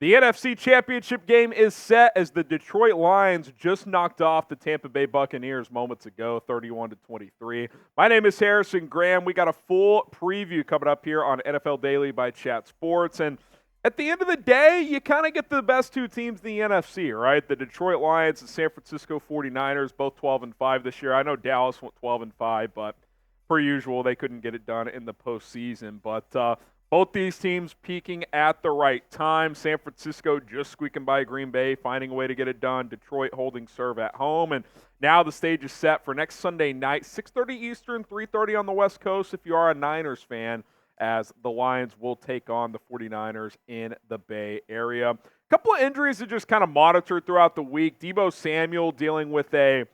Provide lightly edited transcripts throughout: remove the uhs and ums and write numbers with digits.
The NFC Championship Game is set as the Detroit Lions just knocked off the Tampa Bay Buccaneers moments ago, 31-23. My name is Harrison Graham. We got a full preview coming up here on NFL Daily by Chat Sports. And at the end of the day, you kind of get the best two teams in the NFC, right? The Detroit Lions and San Francisco 49ers, both 12-5 this year. I know Dallas went 12-5, but per usual, they couldn't get it done in the postseason. But both these teams peaking at the right time. San Francisco just squeaking by Green Bay, finding a way to get it done. Detroit holding serve at home. And now the stage is set for next Sunday night, 6:30 Eastern, 3:30 on the West Coast if you are a Niners fan, as the Lions will take on the 49ers in the Bay Area. A couple of injuries to just kind of monitor throughout the week. Deebo Samuel dealing with a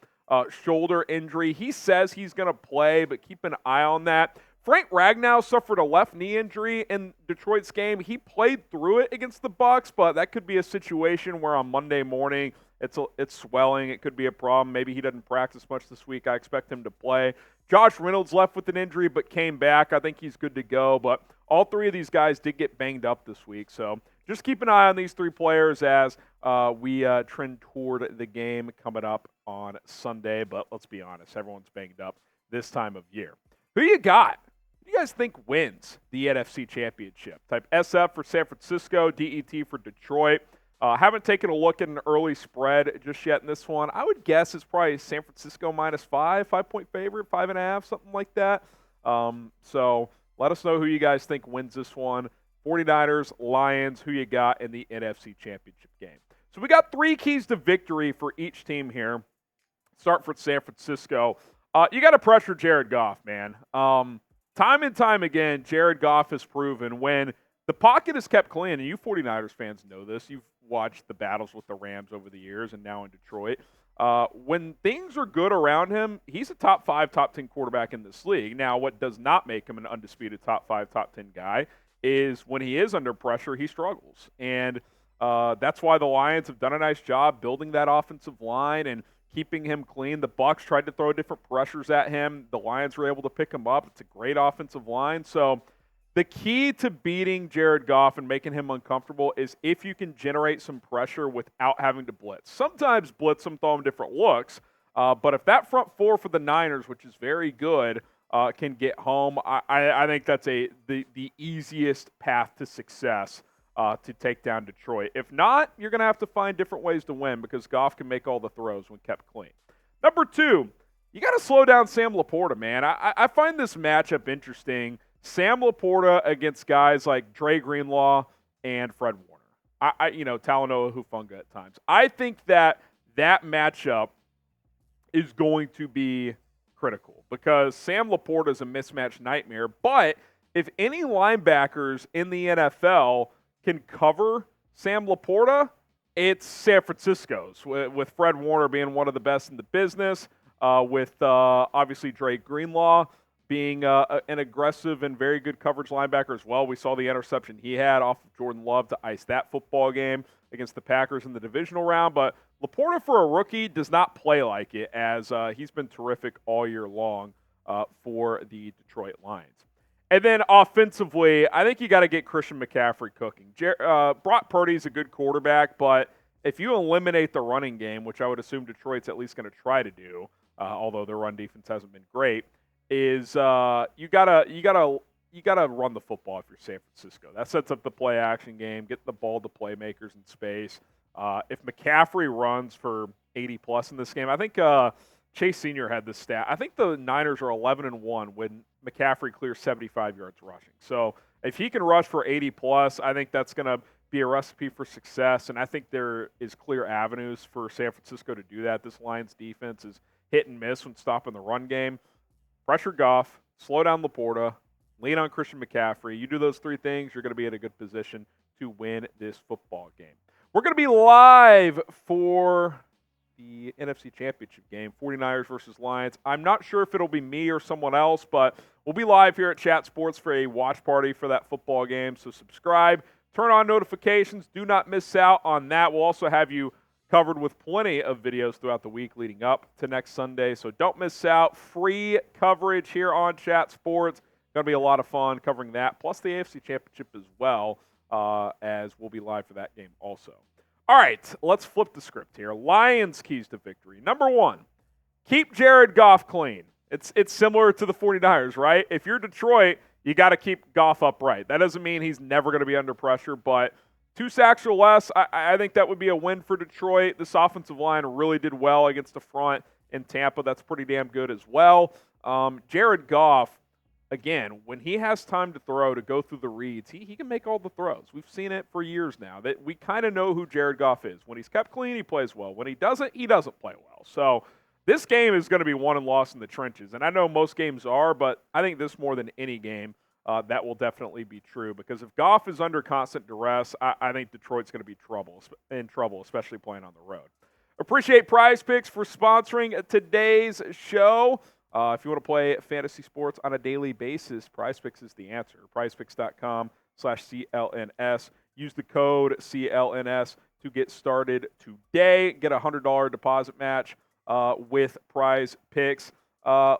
shoulder injury. He says he's going to play, but keep an eye on that. Frank Ragnow suffered a left knee injury in Detroit's game. He played through it against the Bucs, but that could be a situation where on Monday morning it's swelling. It could be a problem. Maybe he doesn't practice much this week. I expect him to play. Josh Reynolds left with an injury but came back. I think he's good to go, but all three of these guys did get banged up this week. So just keep an eye on these three players as we trend toward the game coming up on Sunday. But let's be honest, everyone's banged up this time of year. Who you got? Who do you guys think wins the NFC Championship? Type SF for San Francisco, DET for Detroit. Haven't taken a look at an early spread just yet in this one. I would guess it's probably San Francisco -5, 5-point favorite, 5.5, something like that. So let us know who you guys think wins this one. 49ers, Lions, who you got in the NFC Championship game. So we got three keys to victory for each team here. Start for San Francisco. You got to pressure Jared Goff, man. Time and time again, Jared Goff has proven when the pocket is kept clean, and you 49ers fans know this. You've watched the battles with the Rams over the years and now in Detroit. When things are good around him, he's a top 5, top 10 quarterback in this league. Now, what does not make him an undisputed top 5, top 10 guy is when he is under pressure, he struggles. And that's why the Lions have done a nice job building that offensive line and keeping him clean. The Bucs tried to throw different pressures at him. The Lions were able to pick him up. It's a great offensive line. So the key to beating Jared Goff and making him uncomfortable is if you can generate some pressure without having to blitz. Sometimes blitz him, throw him different looks. But if that front four for the Niners, which is very good, can get home, I think that's the easiest path to success to take down Detroit. If not, you're going to have to find different ways to win because Goff can make all the throws when kept clean. Number 2, you got to slow down Sam Laporta, man. I find this matchup interesting. Sam Laporta against guys like Dre Greenlaw and Fred Warner. Talanoa Hufanga at times. I think that matchup is going to be critical because Sam Laporta is a mismatch nightmare. But if any linebackers in the NFL can cover Sam Laporta, it's San Francisco's, with Fred Warner being one of the best in the business, with obviously Dre Greenlaw being an aggressive and very good coverage linebacker as well. We saw the interception he had off of Jordan Love to ice that football game against the Packers in the Divisional Round. But Laporta, for a rookie, does not play like it, as he's been terrific all year long for the Detroit Lions. And then offensively, I think you got to get Christian McCaffrey cooking. Brock Purdy's a good quarterback, but if you eliminate the running game, which I would assume Detroit's at least going to try to do, although their run defense hasn't been great, is you gotta run the football if you're San Francisco. That sets up the play action game, get the ball to playmakers in space. If McCaffrey runs for 80+ in this game, I think Chase Sr. had this stat. I think the Niners are 11-1 when McCaffrey clears 75 yards rushing. So if he can rush for 80+, I think that's going to be a recipe for success, and I think there is clear avenues for San Francisco to do that. This Lions defense is hit and miss when stopping the run game. Pressure Goff, slow down Laporta, lean on Christian McCaffrey. You do those three things, you're going to be in a good position to win this football game. We're going to be live for the NFC Championship Game, 49ers versus Lions. I'm not sure if it'll be me or someone else, but we'll be live here at Chat Sports for a watch party for that football game. So subscribe, turn on notifications. Do not miss out on that. We'll also have you covered with plenty of videos throughout the week leading up to next Sunday. So don't miss out. Free coverage here on Chat Sports. Going to be a lot of fun covering that, plus the AFC Championship as well. as we'll be live for that game also. All right, let's flip the script here. Lions keys to victory. Number one, keep Jared Goff clean. It's similar to the 49ers, right? If you're Detroit, you got to keep Goff upright. That doesn't mean he's never going to be under pressure, but 2 sacks or less, I think that would be a win for Detroit. This offensive line really did well against the front in Tampa. That's pretty damn good as well. Jared Goff, again, when he has time to throw, to go through the reads, he can make all the throws. We've seen it for years now. That we kind of know who Jared Goff is. When he's kept clean, he plays well. When he doesn't play well. So this game is going to be won and lost in the trenches. And I know most games are, but I think this more than any game, that will definitely be true. Because if Goff is under constant duress, I think Detroit's going to be in trouble, especially playing on the road. Appreciate Prize Picks for sponsoring today's show. If you want to play fantasy sports on a daily basis, Prize Picks is the answer. PrizePicks.com/CLNS. Use the code CLNS to get started today. Get a $100 deposit match with Prize Picks.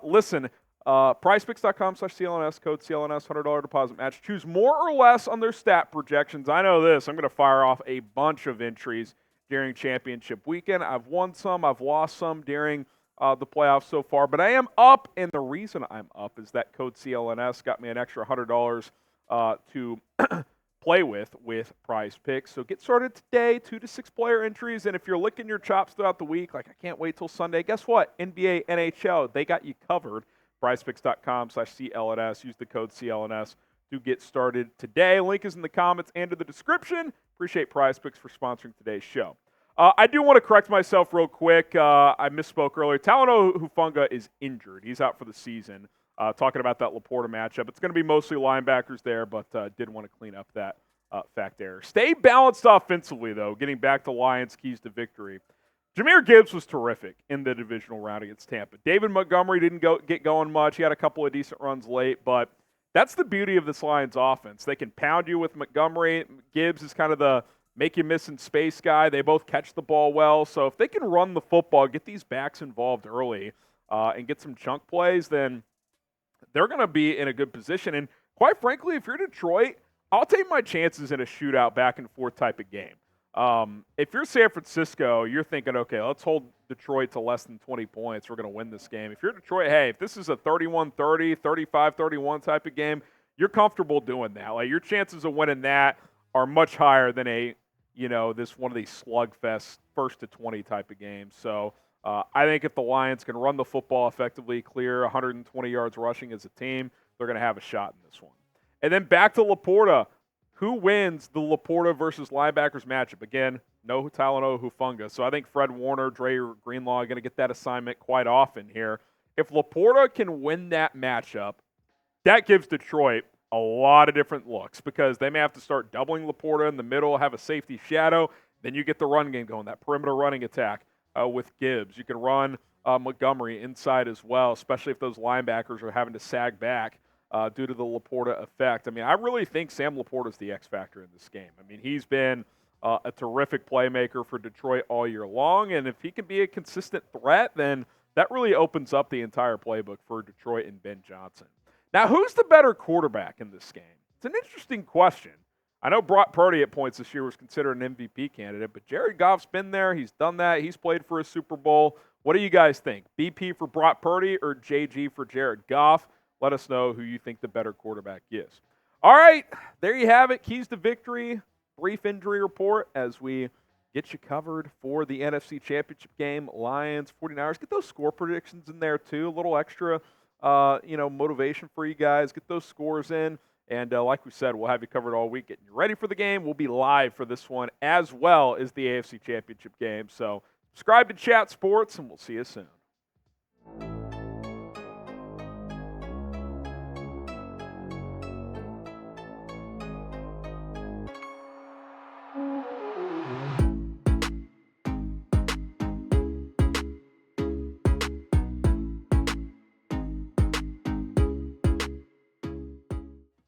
Listen, PrizePicks.com/CLNS, code CLNS, $100 deposit match. Choose more or less on their stat projections. I know this. I'm going to fire off a bunch of entries during championship weekend. I've won some. I've lost some during the playoffs so far, but I am up, and the reason I'm up is that code CLNS got me an extra $100 to play with Prize Picks. So get started today, 2 to 6 player entries, and if you're licking your chops throughout the week, like I can't wait till Sunday, guess what? NBA, NHL, they got you covered. PrizePicks.com/CLNS. Use the code CLNS to get started today. Link is in the comments and in the description. Appreciate Prize Picks for sponsoring today's show. I do want to correct myself real quick. I misspoke earlier. Talanoa Hufanga is injured. He's out for the season. Talking about that Leaport matchup. It's going to be mostly linebackers there, but did want to clean up that fact error. Stay balanced offensively, though, getting back to Lions' keys to victory. Jahmyr Gibbs was terrific in the divisional round against Tampa. David Montgomery didn't get going much. He had a couple of decent runs late, but that's the beauty of this Lions offense. They can pound you with Montgomery. Gibbs is kind of the make you miss in space guy. They both catch the ball well. So if they can run the football, get these backs involved early, and get some chunk plays, then they're going to be in a good position. And quite frankly, if you're Detroit, I'll take my chances in a shootout back and forth type of game. If you're San Francisco, you're thinking, okay, let's hold Detroit to less than 20 points. We're going to win this game. If you're Detroit, hey, if this is a 31-30, 35-31 type of game, you're comfortable doing that. Like, your chances of winning that are much higher than this one of these slugfest 1st to 20 type of games. So I think if the Lions can run the football effectively, clear 120 yards rushing as a team, they're going to have a shot in this one. And then back to Laporta. Who wins the Laporta versus linebackers matchup? Again, no Talanoa Hufanga. So I think Fred Warner, Dre Greenlaw are going to get that assignment quite often here. If Laporta can win that matchup, that gives Detroit a lot of different looks because they may have to start doubling Laporta in the middle, have a safety shadow. Then you get the run game going, that perimeter running attack with Gibbs. You can run Montgomery inside as well, especially if those linebackers are having to sag back due to the Laporta effect. I mean, I really think Sam Laporta is the X factor in this game. I mean, he's been a terrific playmaker for Detroit all year long, and if he can be a consistent threat, then that really opens up the entire playbook for Detroit and Ben Johnson. Now, who's the better quarterback in this game? It's an interesting question. I know Brock Purdy at points this year was considered an MVP candidate, but Jared Goff's been there. He's done that. He's played for a Super Bowl. What do you guys think? BP for Brock Purdy or JG for Jared Goff? Let us know who you think the better quarterback is. All right, there you have it. Keys to victory, brief injury report as we get you covered for the NFC Championship Game. Lions, 49ers. Get those score predictions in there too. A little extra motivation for you guys. Get those scores in. And like we said, we'll have you covered all week, getting you ready for the game. We'll be live for this one as well as the AFC Championship Game. So subscribe to Chat Sports, and we'll see you soon.